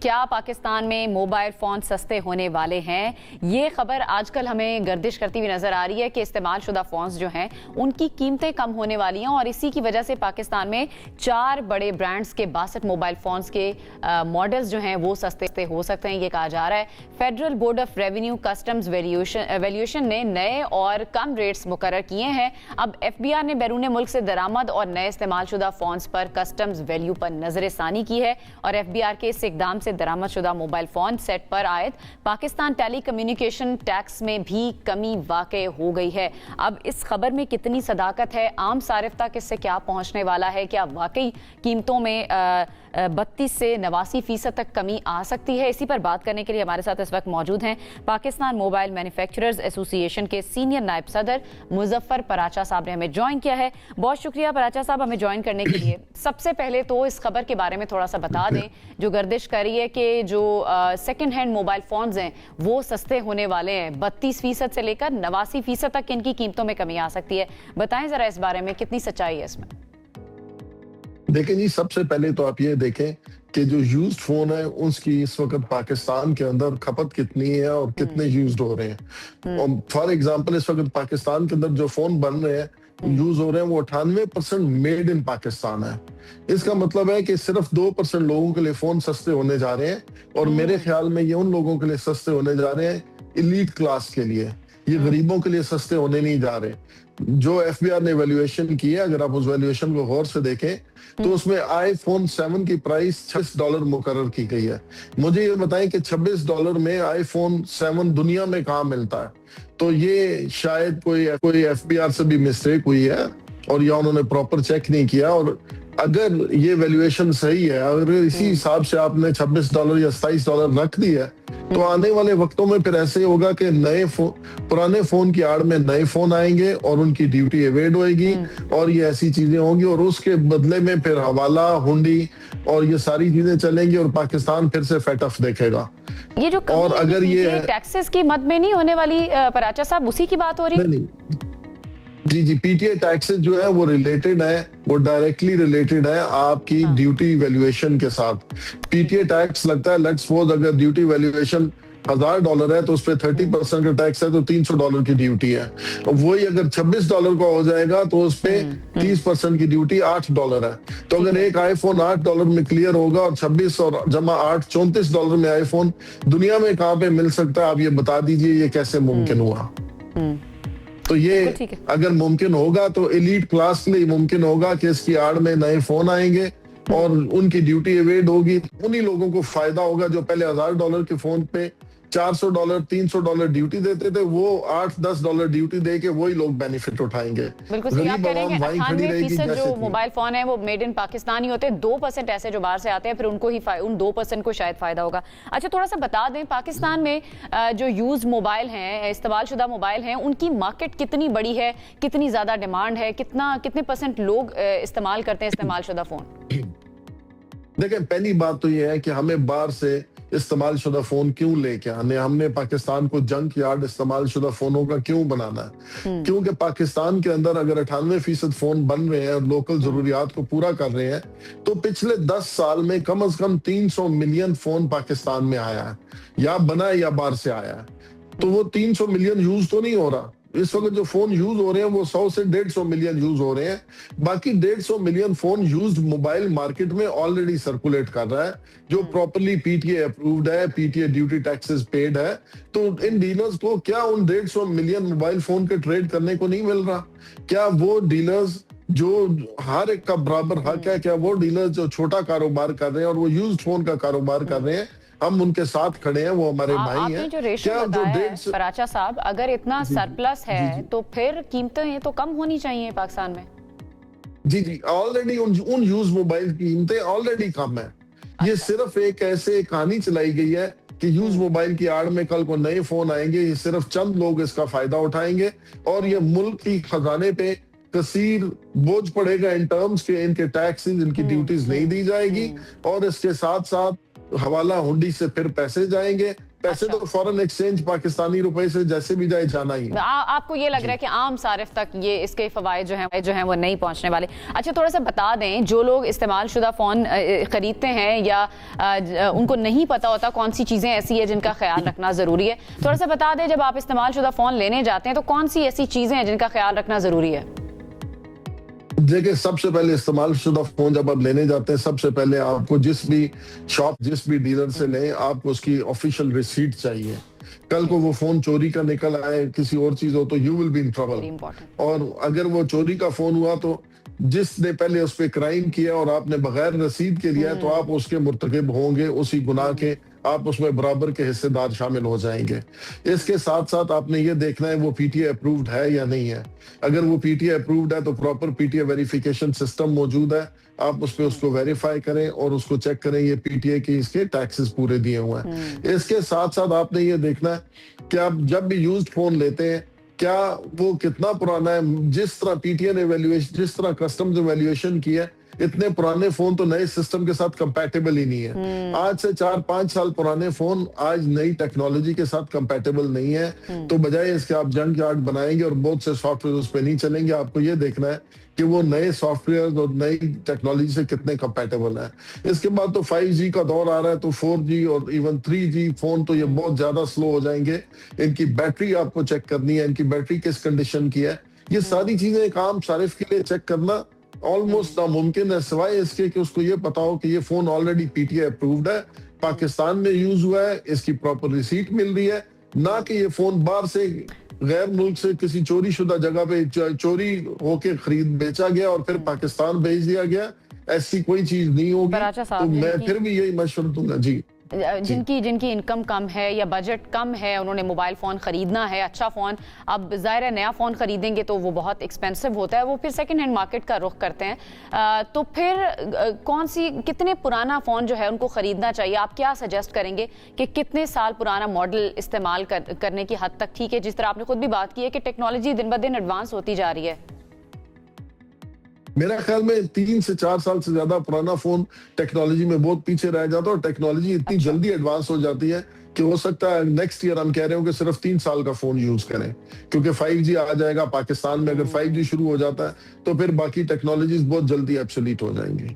کیا پاکستان میں mobile phone سستے ہونے والے ہیں؟ یہ خبر آج کل ہمیں گردش کرتی ہوئی نظر آ رہی ہے کہ استعمال شدہ فونز جو ہیں ان کی قیمتیں کم ہونے والی ہیں، اور اسی کی وجہ سے پاکستان میں 4 بڑے برانڈز کے 62 موبائل فونز کے ماڈلز جو ہیں وہ سستے ہو سکتے ہیں، یہ کہا جا رہا ہے۔ Federal Board of Revenue Customs Valuation نے نئے اور کم ریٹس مقرر کیے ہیں۔ اب ایف بی آر نے بیرون ملک سے درآمد اور نئے استعمال شدہ فونز پر کسٹمز ویلیو پر نظر ثانی کی ہے، اور ایف بی آر کے اس اقدام سے درآمد شدہ موبائل فون سیٹ پر عائد پاکستان ٹیلی کمیونیکیشن ٹیکس میں بھی کمی واقع ہو گئی ہے۔ اب اس خبر میں کتنی صداقت ہے، عام صارف تک اس سے کیا پہنچنے والا ہے، کیا واقعی قیمتوں میں 32 سے 89% تک کمی آ سکتی ہے؟ اسی پر بات کرنے کے لیے ہمارے ساتھ اس وقت موجود ہیں پاکستان موبائل مینوفیکچررز ایسوسی ایشن کے سینئر نائب صدر مظفر پراچا صاحب نے ہمیں جوائن کیا ہے۔ بہت شکریہ پراچا صاحب ہمیں جوائن کرنے کے لیے۔ سب سے پہلے تو اس خبر کے بارے میں تھوڑا سا بتا دیں جو گردش کر رہی ہے کہ جو سیکنڈ ہینڈ موبائل فونز ہیں وہ سستے ہونے والے ہیں، 32% سے لے کر 89% تک ان کی قیمتوں میں کمی آ سکتی ہے۔ بتائیں ذرا اس بارے میں کتنی سچائی ہے اس میں؟ دیکھیں جی، سب سے پہلے تو آپ یہ دیکھیں کہ جو یوزڈ فون ہے اس کی اس وقت پاکستان کے اندر کھپت کتنی ہے اور کتنے یوزڈ ہو رہے ہیں۔ فار ایگزامپل اس وقت پاکستان کے اندر جو فون بن رہے ہیں یوز ہو رہے ہیں وہ 98% میڈ ان پاکستان ہے۔ اس کا مطلب ہے کہ صرف 2% لوگوں کے لیے فون سستے ہونے جا رہے ہیں، اور میرے خیال میں یہ ان لوگوں کے لیے سستے ہونے جا رہے ہیں ایلیٹ کلاس کے لیے، یہ غریبوں کے لیے سستے ہونے نہیں جا رہے۔ جو ایف بی آر نے ایویلیویشن کی ہے، اگر آپ اس ایویلیویشن کو غور سے دیکھیں تو اس میں آئی فون 7 کی پرائس $26 مقرر کی گئی ہے۔ مجھے یہ بتائیں کہ $26 میں آئی فون 7 دنیا میں کہاں ملتا ہے؟ تو یہ شاید کوئی ایف بی آر سے بھی مسٹیک ہوئی ہے، اور یا انہوں نے پراپر چیک نہیں کیا۔ اور اگر یہ ویلیویشن صحیح ہے، اگر اسی حساب سے آپ نے $26 یا $27 رکھ دی ہے، تو آنے والے وقتوں میں پھر ایسے ہوگا کہ پرانے فون کی آڑ میں نئے فون آئیں گے اور ان کی ڈیوٹی ایویڈ ہوئے گی، اور یہ ایسی چیزیں ہوں گی، اور اس کے بدلے میں پھر حوالہ، ہنڈی اور یہ ساری چیزیں چلیں گی، اور پاکستان پھر سے فیٹ آف دیکھے گا۔ یہ جو اور اگر یہ ٹیکسز کی مد میں نہیں ہونے والی پراچا صاحب، اسی کی بات ہو رہی ہے؟ جی پی ٹی اے ٹیکسز جو ہے وہ ریلیٹڈ ہے، وہ ڈائریکٹلی ریلیٹڈ ہے آپ کی ڈیوٹی ویلیویشن کے ساتھ۔ پی ٹی اے ٹیکس لگتا ہے، لیٹس سپوز اگر ڈیوٹی ویلیویشن $1000 ہے تو اس پہ 30% کا ٹیکس ہے، تو $300 کی ڈیوٹی ہے۔ وہی اگر $26 کا ہو جائے گا تو اس پہ 30% کی ڈیوٹی $8 ہے۔ تو اگر ایک آئی فون $8 میں کلیئر ہوگا، اور 26 اور جمع 8 $34 میں آئی فون دنیا میں کہاں پہ مل سکتا ہے؟ آپ یہ بتا دیجئے یہ کیسے ممکن ہوا؟ تو یہ اگر ممکن ہوگا تو ایلیٹ کلاس کے لیے ممکن ہوگا کہ اس کی آڑ میں نئے فون آئیں گے اور ان کی ڈیوٹی ایویڈ ہوگی۔ انہی لوگوں کو فائدہ ہوگا جو پہلے $1000 کے فون پہ $400 $300 ڈیوٹی دیتے تھے، وہ $8-10 ڈیوٹی دے کے وہی لوگ بینیفٹ اٹھائیں گے۔ بالکل صحیح آپ کہہ رہے ہیں کہ 98% جو موبائل فون ہیں وہ میڈ ان پاکستان ہی ہوتے ہیں، 2% ایسے جو باہر سے آتے ہیں، پھر ان 2% کو شاید فائدہ ہوگا۔ اچھا تھوڑا سا بتا دیں پاکستان میں جو یوز موبائل ہیں، استعمال شدہ موبائل ہیں، ان کی مارکیٹ کتنی بڑی ہے، کتنی زیادہ ڈیمانڈ ہے، کتنے % لوگ استعمال کرتے ہیں استعمال شدہ فون؟ دیکھیں پہلی بات تو یہ ہے کہ ہمیں باہر سے استعمال شدہ فون کیوں لے کے آنے، ہم نے پاکستان کو جنک یارڈ استعمال شدہ فونوں کا کیوں بنانا ہے؟ کیونکہ پاکستان کے اندر اگر 98% فون بن رہے ہیں اور لوکل ضروریات کو پورا کر رہے ہیں، تو پچھلے 10 سال میں کم از کم 300 ملین فون پاکستان میں آیا ہے، یا بنا ہے یا باہر سے آیا ہے۔ تو وہ 300 ملین یوز تو نہیں ہو رہا۔ اس وقت جو فون یوز ہو رہے ہیں وہ 100 سے 150 ملین یوز ہو رہے ہیں۔ باقی 150 million phone used mobile market میں آلریڈی سرکولیٹ کر رہا ہے، جو properly P T A approved ہے، P T A duty taxes paid ہے۔ تو ان ڈیلرز کو کیا ان 150 ملین موبائل فون کے ٹریڈ کرنے کو نہیں مل رہا؟ کیا وہ ڈیلرز جو ہر ایک کا برابر حق ہے، کیا وہ ڈیلرز جو چھوٹا کاروبار کر رہے ہیں اور وہ یوزڈ فون کا کاروبار کر رہے ہیں، ہم ان کے ساتھ کھڑے ہیں، وہ ہمارے بھائی ہیں۔ آپ نے جو ریشو بتایا ہے پراچا صاحب، اگر اتنا سرپلس ہے تو پھر قیمتیں تو کم ہونی چاہیے پاکستان میں؟ جی آلریڈی ان یوز موبائل کی قیمتیں آلریڈی کم ہیں۔ یہ صرف ایک ایسے کہانی چلائی گئی ہے کہ یوز موبائل کی آڑ میں کل کو نئے فون آئیں گے، یہ صرف چند لوگ اس کا فائدہ اٹھائیں گے، اور یہ ملک کی خزانے پہ کثیر بوجھ پڑے گا ان ٹرمز کے ان کے ٹیکسز، ان کی ڈیوٹیز نہیں دی جائے گی، اور اس کے ساتھ ساتھ حوالہ ہنڈی سے پھر پیسے جائیں گے. پیسے تو فورن ایکسچینج پاکستانی روپے سے جیسے بھی جائے جانا ہی. آپ کو یہ لگ رہا ہے کہ عام صارف تک یہ اس کے فوائد جو ہیں وہ نہیں پہنچنے والے. اچھا تھوڑا سا بتا دیں, جو لوگ استعمال شدہ فون خریدتے ہیں یا ان کو نہیں پتا ہوتا کون سی چیزیں ایسی ہیں جن کا خیال رکھنا ضروری ہے, تھوڑا سا بتا دیں جب آپ استعمال شدہ فون لینے جاتے ہیں تو کون سی ایسی چیزیں ہیں جن کا خیال رکھنا ضروری ہے؟ دیکھیں, سب سے پہلے استعمال شدہ فون جب آپ لینے جاتے ہیں, سب سے پہلے آپ کو جس بھی شاپ جس بھی ڈیلر سے لیں, آپ کو اس کی آفیشیل ریسیٹ چاہیے. کل کو وہ فون چوری کا نکل آئے, کسی اور چیز ہو, تو you will be in trouble. اور اگر وہ چوری کا فون ہوا تو جس نے پہلے اس پہ کرائم کیا اور آپ نے بغیر رسید کے لیا, تو آپ اس کے مرتکب ہوں گے, اسی گناہ کے آپ اس میں برابر کے حصے دار شامل ہو جائیں گے. اس کے ساتھ ساتھ آپ نے یہ دیکھنا ہے وہ پی ٹی اے اپرووڈ ہے یا نہیں ہے. اگر وہ پی ٹی اے اپرووڈ ہے تو پراپر پی ٹی اے ویریفیکیشن سسٹم موجود ہے, آپ اس پہ اس کو ویریفائی کریں اور اس کو چیک کریں یہ پی ٹی اے کی اس کے ٹیکسز پورے دیے ہوئے ہیں. اس کے ساتھ ساتھ آپ نے یہ دیکھنا ہے کہ آپ جب بھی یوزڈ فون لیتے ہیں کیا وہ کتنا پرانا ہے. جس طرح پی ٹی اے نے ایویلویشن, جس طرح کسٹمز ایویلویشن کی ہے, اتنے پرانے فون تو نئے سسٹم کے ساتھ کمپیٹیبل ہی نہیں ہے. آج سے 4-5 سال پرانے فون آج نئی ٹیکنالوجی کے ساتھ کمپیٹیبل نہیں ہے. تو بجائے اس کے آپ جنک یارڈ بنائیں گے اور بہت سے سافٹ ویئر اس پہ نہیں چلیں گے, آپ کو یہ دیکھنا ہے کہ وہ نئے سافٹ ویئر اور نئی ٹیکنالوجی سے کتنے کمپیٹیبل ہیں. اس کے بعد تو 5G کا دور آ رہا ہے, تو 4G اور ایون 3G فون تو یہ بہت زیادہ سلو ہو جائیں گے. ان کی بیٹری آپ کو چیک کرنی ہے, ان کی بیٹری کس کنڈیشن کی ہے. یہ ساری چیزیں ایک عام صارف کے لیے چیک کرنا آلموسٹ ناممکن ہے, سوائے اس کے کہ اس کو یہ پتا ہو کہ یہ phone already P T A approved ہے, پاکستان میں یوز ہوا ہے, اس کی پراپر ریسیٹ مل رہی ہے, نہ کہ یہ فون باہر سے غیر ملک سے کسی چوری شدہ جگہ پہ چوری ہو کے خرید بیچا گیا اور پھر پاکستان بھیج دیا گیا. ایسی کوئی چیز نہیں ہوگی. تو میں پھر بھی یہی مشورہ دوں گا. جی, جن کی انکم کم ہے یا بجٹ کم ہے, انہوں نے موبائل فون خریدنا ہے, اچھا فون, اب ظاہر ہے نیا فون خریدیں گے تو وہ بہت ایکسپینسو ہوتا ہے, وہ پھر سیکنڈ ہینڈ مارکیٹ کا رخ کرتے ہیں. تو پھر کتنے پرانا فون جو ہے ان کو خریدنا چاہیے؟ آپ کیا سجیسٹ کریں گے کہ کتنے سال پرانا ماڈل استعمال کرنے کی حد تک ٹھیک ہے؟ جس طرح آپ نے خود بھی بات کی ہے کہ ٹیکنالوجی دن بدن ایڈوانس ہوتی جا رہی ہے. میرا خیال میں 3 سے 4 سال سے زیادہ پرانا فون ٹیکنالوجی میں بہت پیچھے رہ جاتا ہے, اور ٹیکنالوجی اتنی جلدی ایڈوانس ہو جاتی ہے کہ ہو سکتا ہے نیکسٹ ایئر ہم کہہ رہے ہوں کہ صرف 3 سال کا فون یوز کریں, کیونکہ 5G آ جائے گا پاکستان میں. اگر 5G شروع ہو جاتا ہے تو پھر باقی ٹیکنالوجیز بہت جلدی ایبسولیٹ ہو جائیں گی.